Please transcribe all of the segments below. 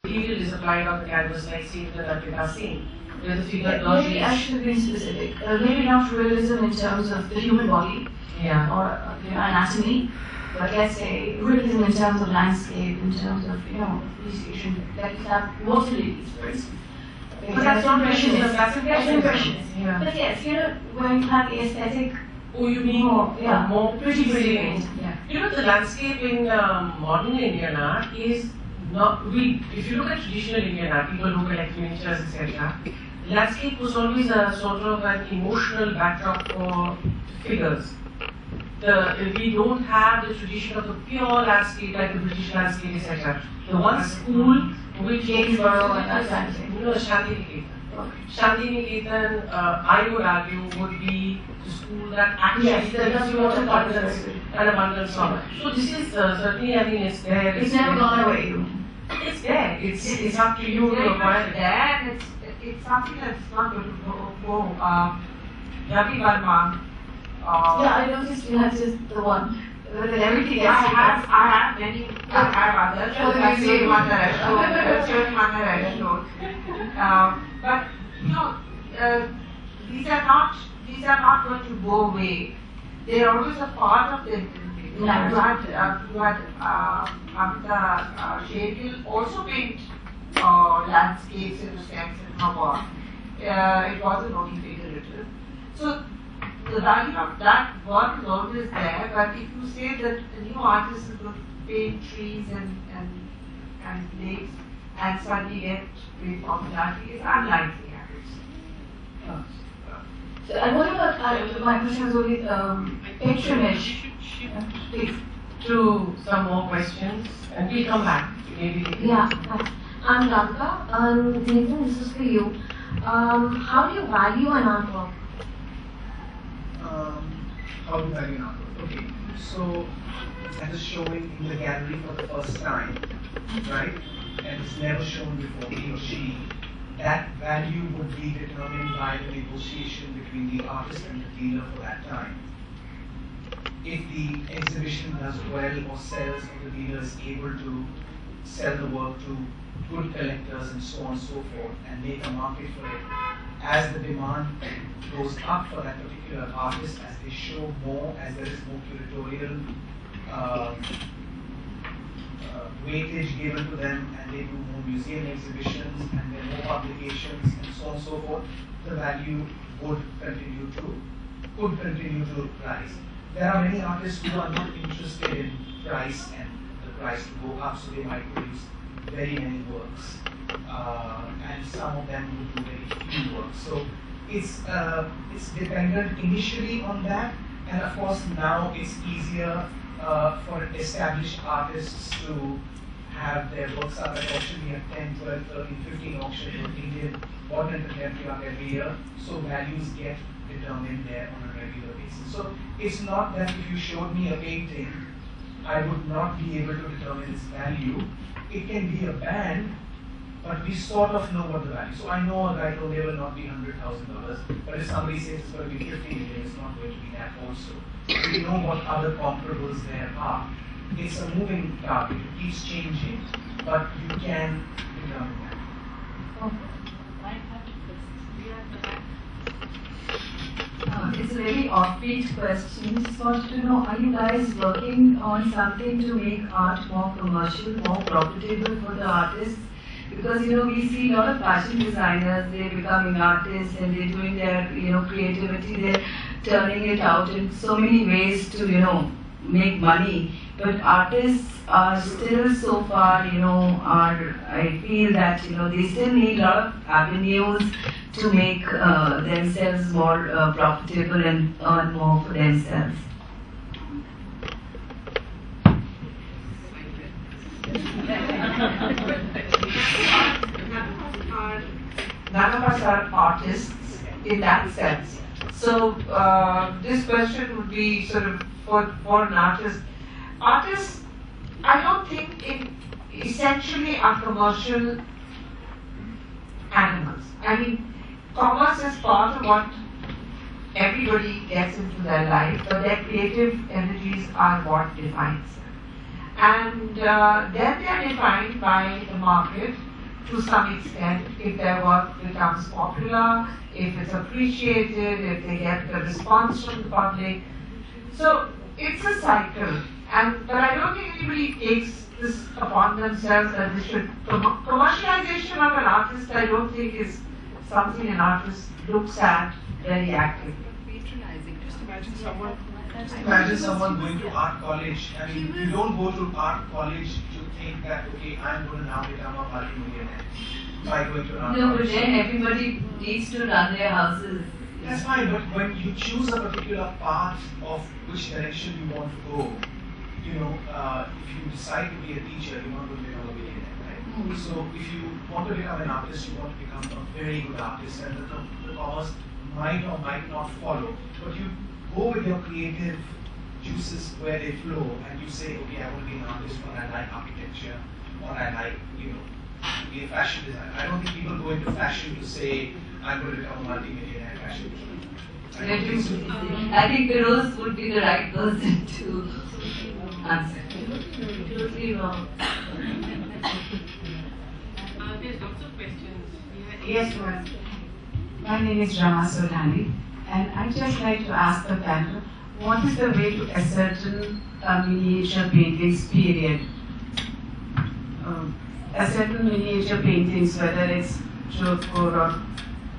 material is applied on the canvas, like say the Nargila scene, where the figure maybe I should be specific. Maybe not realism in terms of the human body or anatomy, but let's say realism in terms of landscape, in terms of appreciation. Like you have water lilies, for instance. But that's not impressionist. That's impressionist. Yeah. But yes, when you have the aesthetic. Oh, you mean more pretty paint. Yeah. The landscape in modern Indian art is not. If you look at traditional Indian art, people look at like miniatures, etc. Landscape was always a sort of an emotional backdrop for figures. We don't have the tradition of the pure landscape like the British landscape, etc. The one school which Gainsborough and that kind of thing. Shantiniketan. Shantiniketan, I would argue, would be the school that actually gives you an abundance of it. So this is certainly, it's there. It's never gone away. It's there. It's up to you to acquire it. There, it's something that's not going to go. Ravi Verma. I noticed you have just the one. But everything else. I have many. I have others. I say one that I showed. But these are not going to go away. They are always a part of the identity. You had Amita Shergill also paint landscapes in a sense in her work. It wasn't only figurative. So the value of that work is always there, but if you say that a new artist is going to paint trees and lakes and suddenly get great popularity, it's unlikely, I would say. So, and what about, my question was only patronage, please. Through some more questions, and we'll come back. Maybe. Yeah, I'm Radhika, and Nathan, this is for you. How do you value an artwork? How do you value an artwork? Okay, so that is showing in the gallery for the first time, right? And it's never shown before, he or she. That value would be determined by the negotiation between the artist and the dealer for that time. If the exhibition does well or sells, or the dealer is able to sell the work to good collectors and so on and so forth and make a market for it, as the demand goes up for that particular artist, as they show more, as there is more curatorial weightage given to them, and they do more museum exhibitions and there are more publications and so on and so forth, the value could continue to rise. There are many artists who are not interested in price and the price to go up, so they might produce very many works, and some of them would do very few works. So it's dependent initially on that, and of course now it's easier for established artists to have their works up at auction. We have 10, 12, 13, 15 auctions in Indian modern and contemporary art every year, so values get determined there on a regular basis. So it's not that if you showed me a painting, I would not be able to determine its value. It can be a band, but we sort of know what the value. So I know a guy told there will not be $100,000, but if somebody says it's going to be 50 million, it's not going to be that also. We know what other comparables there are. It's a moving target, it keeps changing, but you can determine that. It's a very offbeat question. Just wanted to know, are you guys working on something to make art more commercial, more profitable for the artists? Because we see a lot of fashion designers, they're becoming artists and they're doing their creativity, they're turning it out in so many ways to make money. But artists are still so far, I feel that they still need a lot of avenues to make themselves more profitable and earn more for themselves. None of us are artists in that sense. So this question would be sort of for an artist. Artists, I don't think essentially are commercial animals. I mean, commerce is part of what everybody gets into their life, but their creative energies are what defines them. And then they are defined by the market to some extent if their work becomes popular, if it's appreciated, if they get the response from the public. So it's a cycle, but I don't think anybody takes this upon themselves that they should. Commercialization of an artist, I don't think, is something an artist looks at very actively. Patronizing. Just imagine someone going to art college. I mean, you don't go to art college to think that, okay, I'm going to now become a multi-millionaire by going to art No, but college. then everybody needs to run their houses. That's fine, but when you choose a particular path of which direction you want to go, you know, if you decide to be a teacher, you're not going to become a millionaire, right? So if you want to become an artist, you want to become a very good artist, and the commerce might or might not follow, but you go with your creative juices where they flow, and you say, okay, I want to be an artist, or I like architecture, or I like, you know, to be a fashion designer. I don't think people go into fashion to say, I'm going to become a multi-millionaire fashion designer. I don't think so. I think Feroz would be the right person to answer. Totally wrong. There's lots of questions. Yes, ma'am. My name is Rama Solani, and I'd just like to ask the panel, what is the way to ascertain a miniature paintings period? Ascertain miniature paintings, whether it's Jodhpur or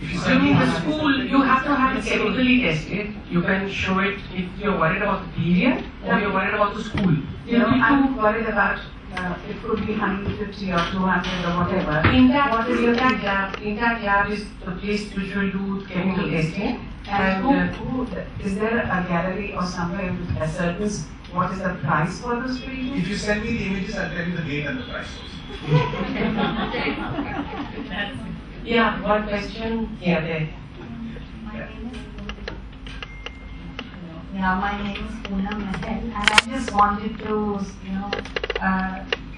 If you So send in me the school, you have to have it chemically tested. You can show it if you're worried about the period or you're worried about the school. you know, I'm worried about it could be 150 or 200 or whatever. Intact lab is the place which will do chemical testing. And who is there a gallery or somewhere which ascertains what is the price for those paintings? If you send me the images, I'll tell you the date and the price. Yeah, one question. Yeah, there. Yeah, my name is Poonam Mahal, and I just wanted to,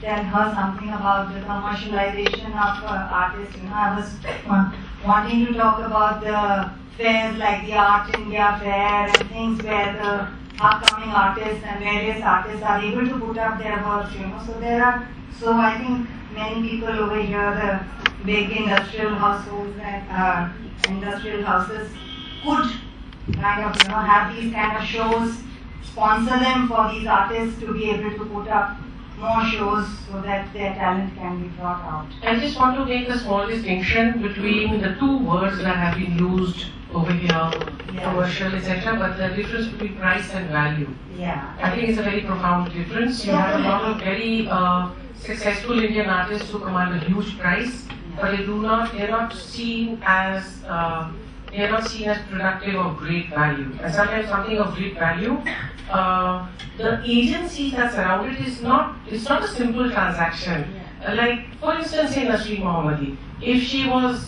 tell her something about the commercialization of artists. I was wanting to talk about the fairs like the Art India Fair and things where the upcoming artists and various artists are able to put up their works. So I think many people over here, the big industrial households and industrial houses could kind of have these kind of shows, sponsor them for these artists to be able to put up more shows so that their talent can be brought out. I just want to make a small distinction between the two words that have been used over here, commercial, etc., but the difference between price and value. Yeah. I think it's a very profound difference. You have a lot of very successful Indian artists who command a huge price, but they're not seen as productive or great value. And sometimes something of great value, the agency that surround it it's not a simple transaction. Like, for instance, in Nasreen Mohammadi, if she was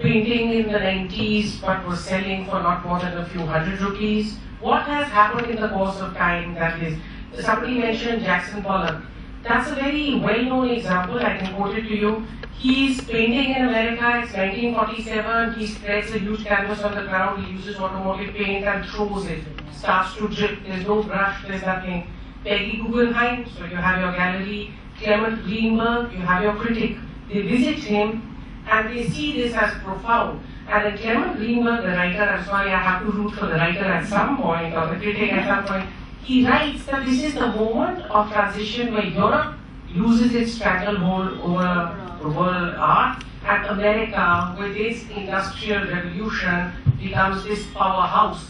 painting in the 90s but was selling for not more than a few hundred rupees, what has happened in the course of time? That is, somebody mentioned Jackson Pollock. That's a very well-known example. I can quote it to you. He's painting in America, it's 1947, he spreads a huge canvas on the ground, he uses automotive paint and throws it. Starts to drip, there's no brush, there's nothing. Peggy Guggenheim, so you have your gallery. Clement Greenberg, you have your critic. They visit him and they see this as profound. And then Clement Greenberg, the writer, I'm sorry, I have to root for the writer at some point, or the critic at some point, he writes that this is the moment of transition where Europe loses its stranglehold over the world art, and America, with its industrial revolution, becomes this powerhouse.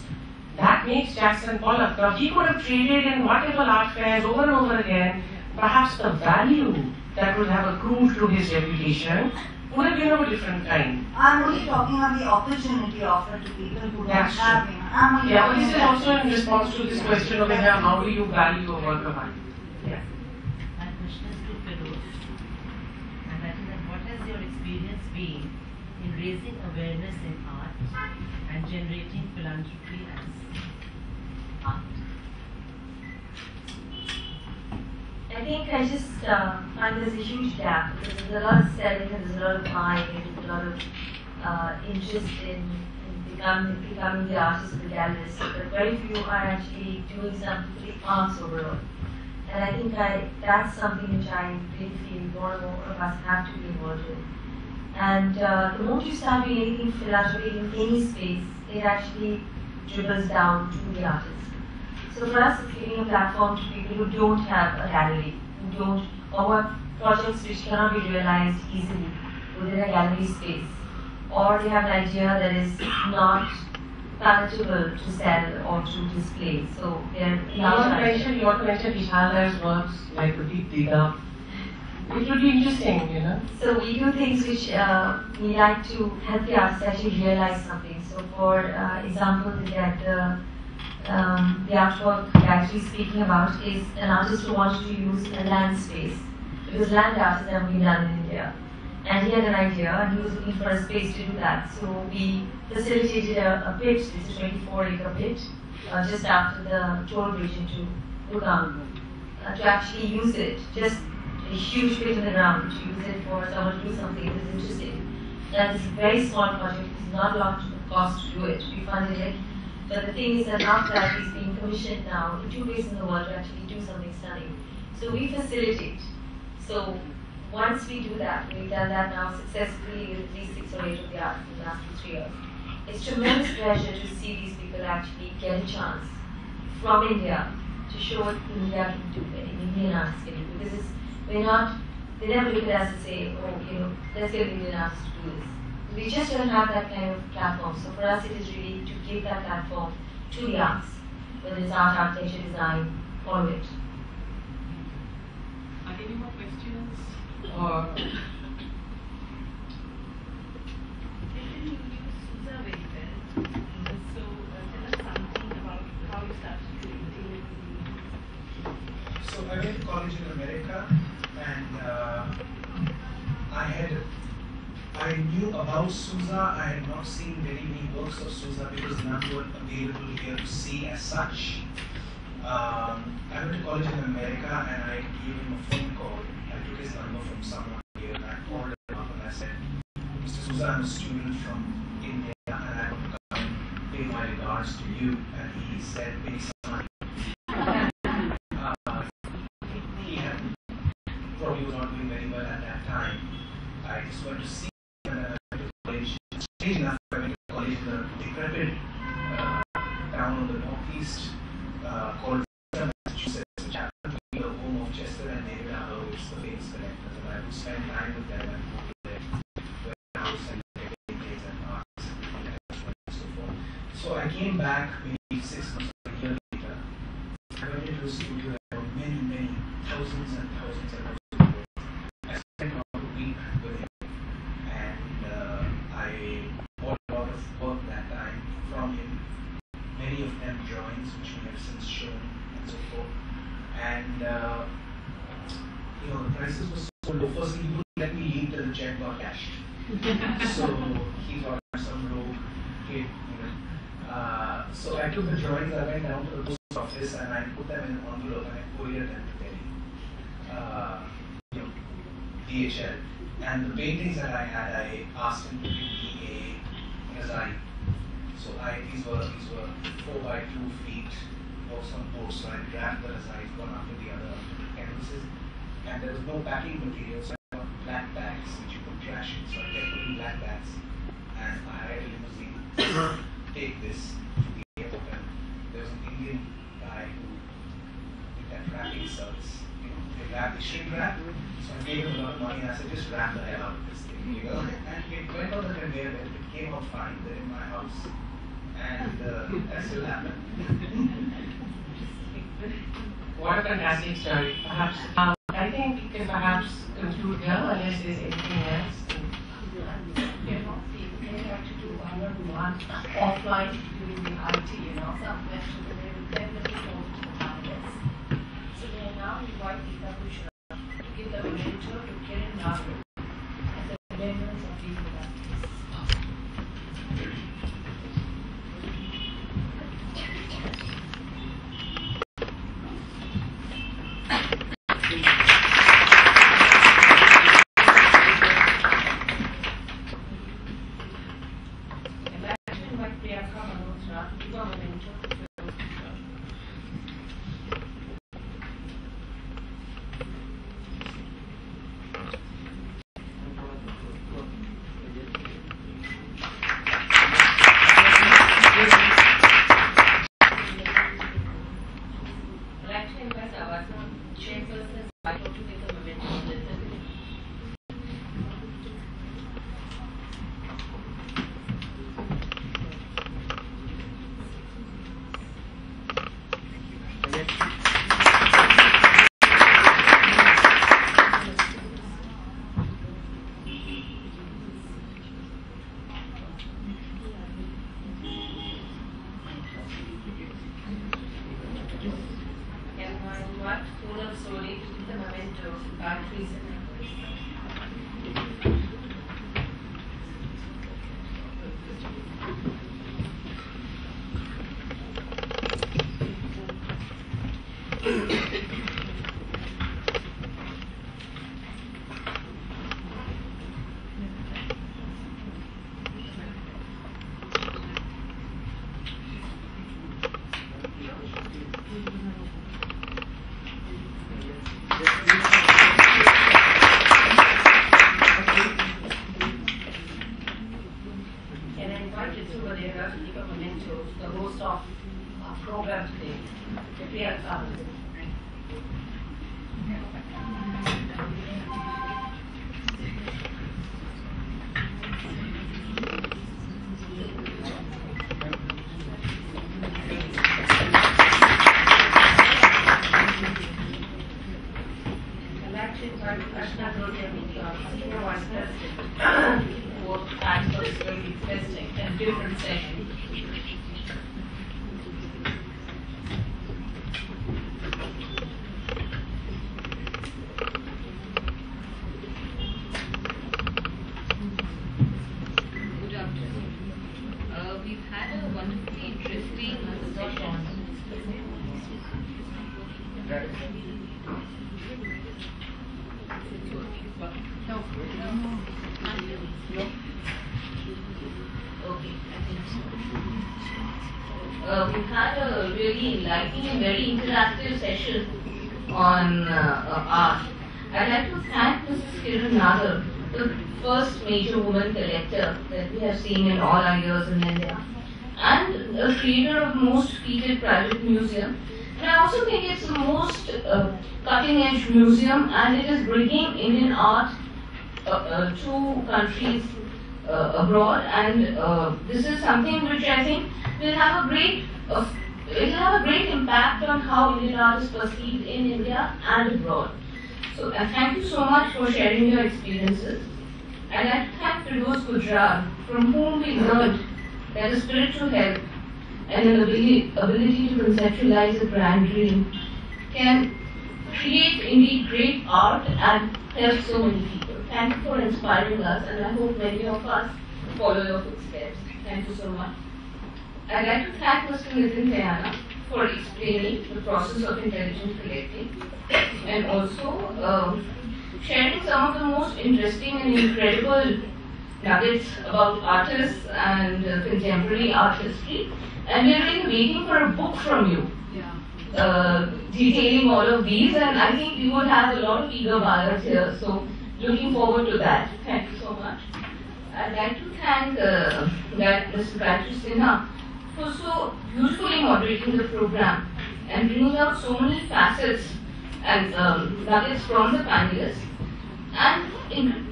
That makes Jackson Pollock. Now, he could have traded in multiple art fairs over and over again. Perhaps the value that would have accrued to his reputation would have been of a different kind. I'm only talking about the opportunity offered to people who don't That's have true. it. I'm only Yeah, but talking this is about also in response to this question over here, how do you value a work of art? Yeah. My question is to Feroz, and that is that what has your experience been in raising awareness in art and generating philanthropy as art? I think I just find there's a huge gap because there's a lot of selling and there's a lot of buying and there's a lot of interest in becoming the artist and the gallerist, but very few are actually doing something for the arts overall. And I think that's something which I really feel more and more of us have to be involved in. And the moment you start doing anything philanthropic in any space, it actually dribbles down to the artist. So for us, it's giving a platform to people who don't have a gallery, who don't, or who have projects which cannot be realized easily within a gallery space, or they have an idea that is not palatable to sell or to display. So they're You want to mention Vishal's works like the Deep Diga. It would be interesting, you know. So we do things which we like to help the artists actually realize something. So for example, the artwork we're actually speaking about is an artist who wanted to use a land space, because land art has never been done in India. And he had an idea and he was looking for a space to do that. So we facilitated a pit, it's a 24-acre pit, just after the toll bridge into Gurgaon, to actually use it, just a huge pit in the ground, to use it for someone to do something that is interesting. That is a very small project, it's not a lot of cost to do it, we funded it. But the thing is that after that he's being commissioned now in 2 places in the world to actually do something stunning. So we facilitate. So once we do that, we've done that now successfully with at least 6 or 8 of the artists in the last 3 years. It's tremendous pleasure to see these people actually get a chance from India to show what India can do, an Indian artist can do. Because they never look at us and say, oh, you know, let's get an Indian artist to do this. We just don't have that kind of platform. So for us, it is really to give that platform to the arts, whether it's art, architecture, design, all of it. Are there any more questions? Or You knew Sousa very well. So tell us something about how you started creating. So I went to college in America, and I knew about Sousa. I had not seen very many works of Sousa because none were available here to see as such. I went to college in America and I gave him a phone call. I took his number from someone here and I called him up and I said, Mr. Sousa, I'm a student from India and I want to come and pay my regards to you. And he said, pay some money. He had probably was not doing very well at that time. I just went to see him and I went to college. Strange enough, I went to college in a decrepit town on the northeast called Massachusetts, which happened to be the home of Chester and David Horowitz, the famous collectors. And I would spend time with them and go to their house and take days and arts and so forth. So I came back maybe 6 months or a year later. I went into the studio. There were many, thousands and thousands of works. I spent about a week with him, and I bought a lot of work that time from him. Many of them drawings which we have since shown and so forth. And the prices were so low. Firstly, he wouldn't let me leave till the check got cashed. So he thought I was some rogue kid, so I took the drawings, I went down to the post office and I put them in an envelope and I couriered them to Delhi. DHL. And the paintings that I had, I asked him to give me a design. So these were 4 by 2 feet of some boards. So I grabbed the designs one after the other onto the canvases, and there was no packing material, so I got black bags which you put trash in. So I kept putting black bags, and I hired a limousine to take this to the airport. And there was an Indian guy who did that wrapping service. They shrink wrap. So I gave him a lot of money, and I said, just wrap the hell out of this thing, And it went on the conveyor belt. It came out fine. They're in my house. And that still happened. What a fantastic story. Perhaps, I think we can perhaps conclude here unless there's anything else. They have to do one-on-one offline during the IT, some questions they will definitely go to the panelists. So we are now invite Deepa Bhushan to give the mentor to Kiran Nagru as a remembrance of these events. to give a memento to the host of our program today, Priya Savant. Senior Vice President for Access Facility Testing and different sessions. Good afternoon. We've had a wonderfully interesting session. Okay, I think so. We've had a really enlightening and very interactive session on art. I'd like to thank Mrs. Kiran Nagar, the first major woman collector that we have seen in all our years in India, and a creator of most feated private museum. And I also think it's the most cutting-edge museum, and it is bringing Indian art to countries abroad, and this is something which I think will have a great impact on how Indian art is perceived in India and abroad. So thank you so much for sharing your experiences. I'd like to thank Firdoz Gujral, from whom we learned that a spiritual health and an ability to conceptualize a grand dream can create indeed great art and help so many people. Thank you for inspiring us, and I hope many of us follow your footsteps. Thank you so much. I'd like to thank Mr. Nitin Tayana for explaining the process of intelligent collecting, and also sharing some of the most interesting and incredible nuggets about artists and contemporary art history. And we're really waiting for a book from you, detailing all of these, and I think we would have a lot of eager buyers here, so looking forward to that. Thank you so much. I'd like to thank Mr. Gayatri Sinha for so beautifully moderating the program and bringing out so many facets and nuggets from the panelists, and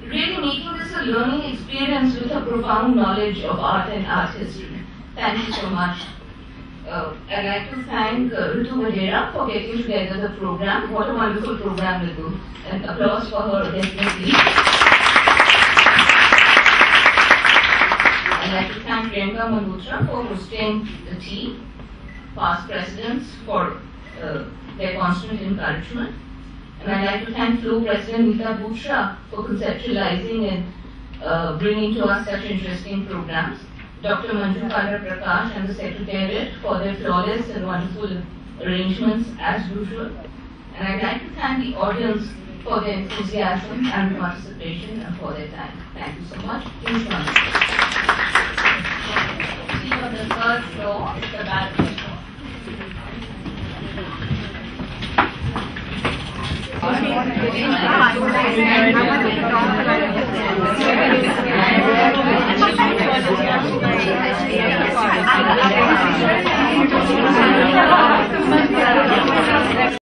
really making this a learning experience with a profound knowledge of art and art history. Thank you so much. I'd like to thank Ritu Vadera for getting together the program. What a wonderful program, Ritu. And applause for her, definitely. I'd like to thank Priyanka Malhotra for hosting the tea, past presidents for their constant encouragement. And I'd like to thank Flow President Nita Bhutra for conceptualizing and bringing to us such interesting programs. Dr. Manju Kala Prakash and the Secretariat for their flawless and wonderful arrangements as usual. And I'd like to thank the audience for their enthusiasm and participation and for their time. Thank you so much. Please join us. See you on the third floor, the balcony floor.